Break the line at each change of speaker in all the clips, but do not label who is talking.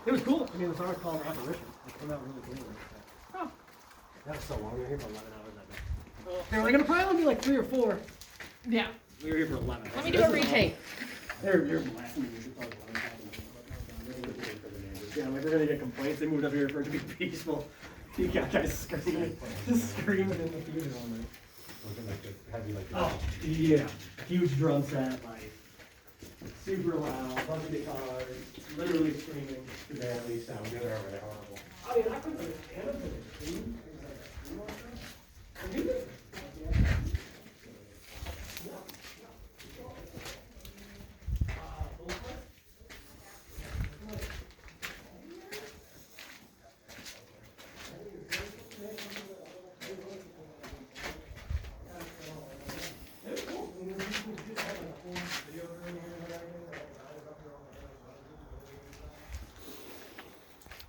It was cool. I mean, the song called Apparition. It came out really cool. Oh. That was so long. We were here for 11 hours that day. They were gonna probably be like 3 or 4.
Yeah.
We were here for 11 hours.
Let me do a retake.
They're blasting me. Yeah, like we're gonna get complaints. They moved up here for it to be peaceful. You got guys screaming, just screaming in the theater all night. Oh, yeah. Huge drum set, like super loud, bunch of guitars, literally screaming.
Do they at least sound good or are they horrible?
I mean, I couldn't understand them.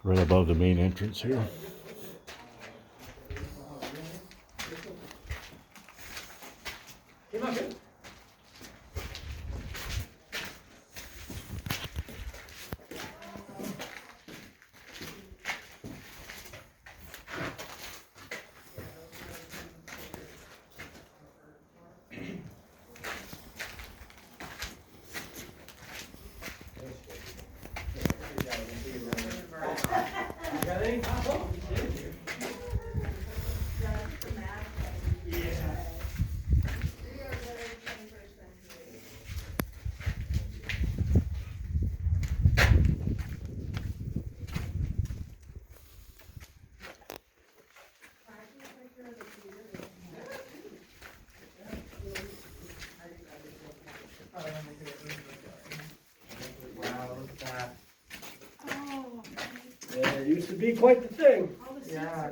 Right above the main entrance here.
Came out good. Yeah, it used to be quite the thing.
Yeah.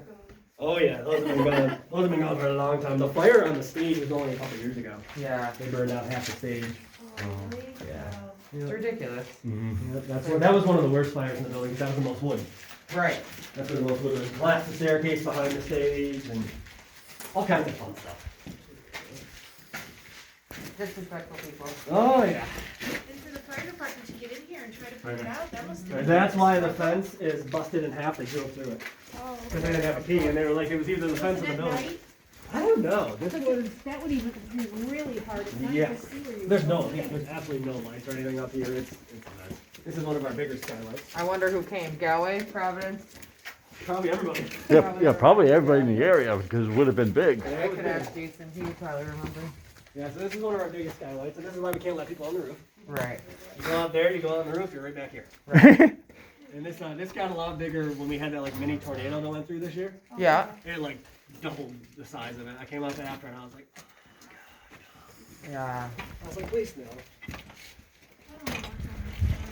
Oh yeah, those have been gone. Those have been gone for a long time. The fire on the stage was only a couple years ago.
Yeah.
They burned out half the stage.
Yeah. It's ridiculous.
That was one of the worst fires in the building because that was the most wood.
Right.
That's where the most wood was. Collapsed the staircase behind the stage and all kinds of fun stuff.
Disrespectful people.
Oh yeah.
And for the fire department to get in here and try to put it out, that must have been.
That's why the fence is busted in half. They drove through it
Oh,
because they didn't have a key, and they were like, it was either the fence or the
at
building.
night?
I don't know. This was.
That would even be really hard. It's not
Yeah.
to see where you're
There's
going.
there's absolutely no lights or anything up here. It's a mess. This is one of our bigger skylights.
I wonder who came. Galway, Providence.
Probably everybody.
Yeah, probably everybody in the area because it would have been big.
I could ask Jason. He would probably remember.
Yeah, so this is one of our biggest skylights, and this is why we can't let people on the roof.
Right.
You go out there, you go on the roof, you're right back here.
Right.
And this got a lot bigger when we had that like mini tornado that went through this year.
Yeah.
It like doubled the size of it. I came out there after and I was like,
Yeah.
I was like, please no.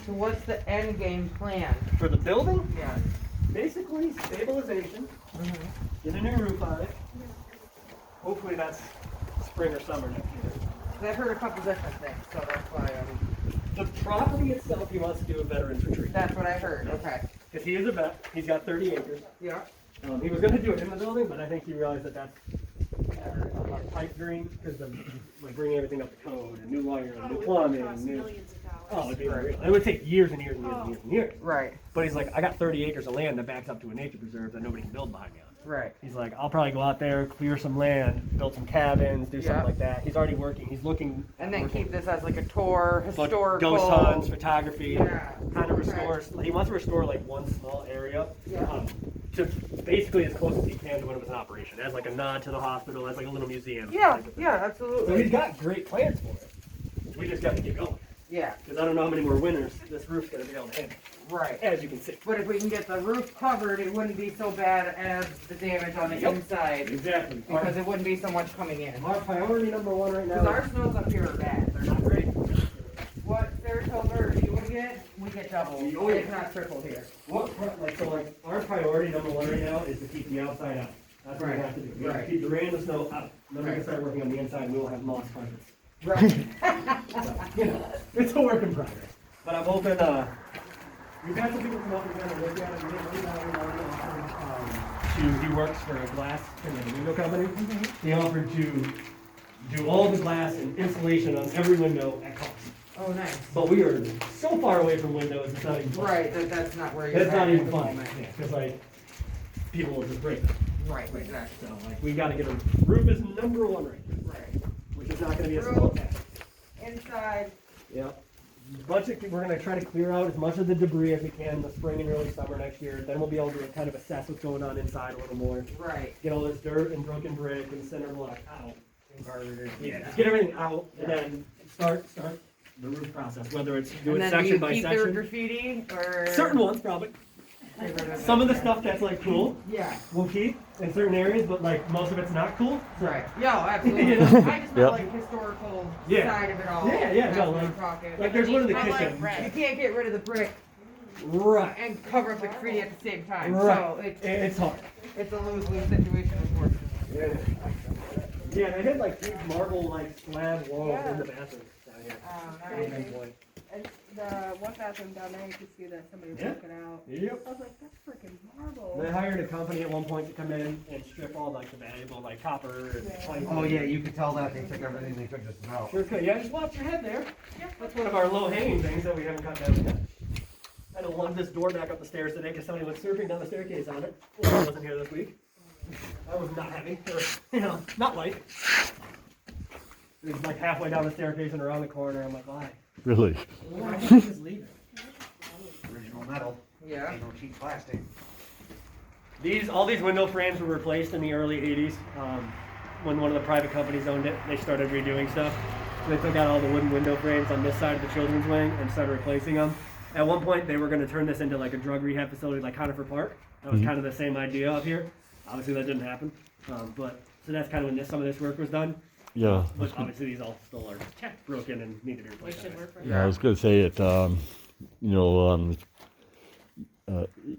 So what's the end game plan?
For the building,
Yeah.
basically stabilization, get a new roof on it. Hopefully that's spring or summer next year.
I've heard a couple different things, so that's why
The property itself, he wants to do a veterans retreat.
that's what I heard. Okay.
Because he is a vet, he's got 30 acres.
Yeah.
He was going to do it in the building, but I think he realized that that's a pipe dream because like bringing everything up to code and new wiring,
Oh,
new
it
plumbing,
would cost
new.
millions of dollars.
Oh, it'd be unreal. It would take years and years and years and years and years.
Right.
But he's like, I got 30 acres of land that backs up to a nature preserve that nobody can build behind me on.
Right.
He's like, I'll probably go out there, clear some land, build some cabins, do
Yeah.
something like that. He's already working. He's looking.
And then
working
keep this as like a tour,
like
historical.
ghost hunts, photography.
Yeah.
Kind of
Okay.
restores. He wants to restore like one small area.
Yeah.
To basically as close as he can to when it was in operation, as like a nod to the hospital, as like a little museum.
Yeah.
type of thing.
Yeah.
So
Absolutely.
he's got great plans for it. We just got to get going.
Yeah.
Because I don't know how many more winters this roof's going to be able to handle,
Right.
as you can see.
But if we can get the roof covered, it wouldn't be so bad as the damage on the
Yep.
inside.
Exactly.
Because it wouldn't be so much coming in.
Our priority number one right
Because
now.
our snows up here are bad.
They're not great.
What Saratoga or you would get, we get double.
Oh, yeah.
It's not triple here.
Like our priority number one right now is to keep the outside out. That's what we have to do. We have to
Right.
keep the rain and the snow out. Then we can start working on the inside and we will have moss carpets.
Right.
So, you know, it's a work in progress. But I'm hoping, we've had some people come up and kind of look at it. He works for a glass and window company. He offered to do all the glass and insulation on every window at cost.
Oh, nice.
But we are so far away from windows, it's not even funny.
Right, that's not where you're
It's
at
not
at
even
the
funny,
moment.
because like, people will just break them.
Right, exactly.
So like, we gotta get a, roof is number one right now,
Right.
which is not gonna be a small
Roof.
task.
Inside,
Yep. Budget, we're gonna try to clear out as much of the debris as we can in the spring and early summer next year. Then we'll be able to kind of assess what's going on inside a little more.
right.
Get all this dirt and broken brick and center block out. Yeah, just get everything out and then start the roof process, whether it's do
And
it
then do
section
you
by
keep their
section.
graffiti or?
Certain ones probably. Some of the stuff that's like cool,
Yeah,
we'll keep in certain areas, but like most of it's not cool. So-
right. Yeah, absolutely.
You know?
I just
Yep.
meant like historical
Yeah.
side of it all.
Yeah, yeah,
That's
no,
what I'm
like-
talking.
Like there's one in the
I like
kitchen.
red.
You can't get rid of the brick
Right.
and cover up the graffiti at the same time.
Right.
So
It's hard.
it's a lose-lose situation, unfortunately.
Yeah, they had like huge marble like slab walls in the bathroom down here.
Oh,
At
nice.
one point.
And the one bathroom down there, you could see that somebody
Yeah.
broke it out.
Yep.
I was like, that's freaking marble.
They hired a company at one point to come in and strip all like the valuable like copper and pipe.
Oh, yeah, you could tell that they took everything they could just out.
Sure could. Yeah, just watch your head there. That's one of our low hanging things that we haven't cut down yet. I don't want this door back up the stairs today because somebody went surfing down the staircase on it. Well, I wasn't here this week. I was not heavy, or, not light. It was like halfway down the staircase and around the corner. I'm like, why?
Really?
Why didn't you just leave it?
Original metal,
Yeah.
ain't no cheap plastic.
All these window frames were replaced in the early 80s. When one of the private companies owned it, they started redoing stuff. So they took out all the wooden window frames on this side of the children's wing and started replacing them. At one point, they were going to turn this into like a drug rehab facility like Conifer Park. That was kind of the same idea up here. Obviously, that didn't happen. So that's kind of when some of this work was done.
Yeah.
But obviously, these all still are broken and need to be
We
replaced.
should work for
Yeah, I was gonna say it.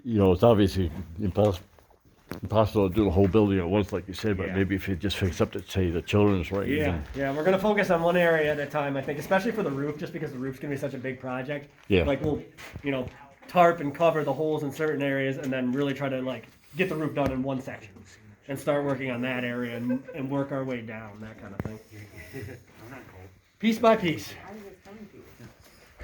It's obviously impossible to do the whole building at once, like you said. But
Yeah.
maybe if you just fix up, say, the children's wing.
Yeah, we're gonna focus on one area at a time, I think, especially for the roof, just because the roof's gonna be such a big project.
Yeah.
Like we'll, tarp and cover the holes in certain areas, and then really try to like get the roof done in one section, and start working on that area and work our way down, that kind of thing. Piece by piece.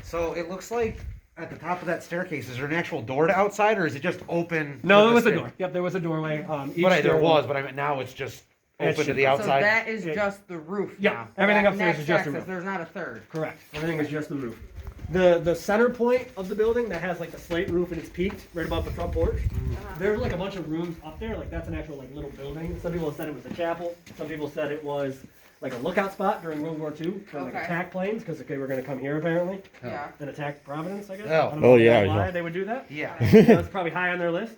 So it looks like at the top of that staircase, is there an actual door to outside, or is it just open?
No,
to
there
the
was a
stair-
door. Yep, there was a doorway. Each
But there
stairwell-
was, but I mean now it's just
It's
open to the
just-
So
outside.
that is
Yeah.
just the roof
Yeah,
now.
everything
That
upstairs is
next
just the
access,
roof.
There's not a third.
Correct. Everything is just the roof. The center point of the building that has like the slate roof and it's peaked right above the front porch. There's like a bunch of rooms up there. Like that's an actual like little building. Some people said it was a chapel. Some people said it was like a lookout spot during World War II for like
Okay.
attack planes because they were going to come here apparently
Yeah.
and attack Providence. I guess.
Oh.
I don't know
Oh,
exactly
yeah,
Why
yeah.
they would do that?
Yeah.
That's probably high on their list.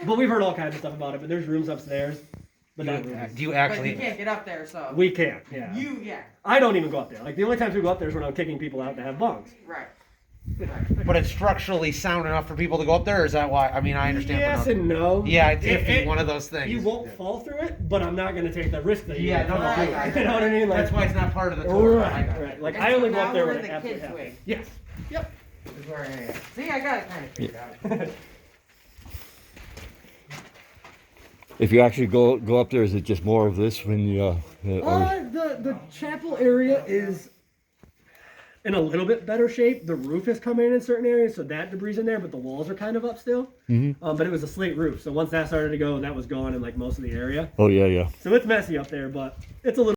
But we've heard all kinds of stuff about it. But there's rooms upstairs. But that room is-
Do you
But you
actually?
can't get up there, so.
we can't. Yeah.
Yeah.
I don't even go up there. Like the only times we go up there is when I'm kicking people out to have bungs.
Right.
But it's structurally sound enough for people to go up there. Or is that why? I mean, I understand.
Yes
but
and no.
yeah, it's
It-
iffy.
it-
One of those things.
You won't fall through it, but I'm not going to take the risk that you
Yeah,
might
no,
fall
no,
through
I-
it. You know what I mean? Like,
That's why it's not part of the tour.
right, right. Like
And
I
so
only go
now
up there
we're
when
in
I
the
absolutely
kids'
have to.
wing.
Yes. Yep.
Is where I am. See, I got it kind of figured out.
If you actually go up there, is it just more of this when you? Or,
The chapel area is in a little bit better shape. The roof has come in certain areas, so that debris in there, but the walls are kind of up still. But it was a slate roof, so once that started to go, that was gone in like most of the area.
oh yeah.
So it's messy up there, but it's a little.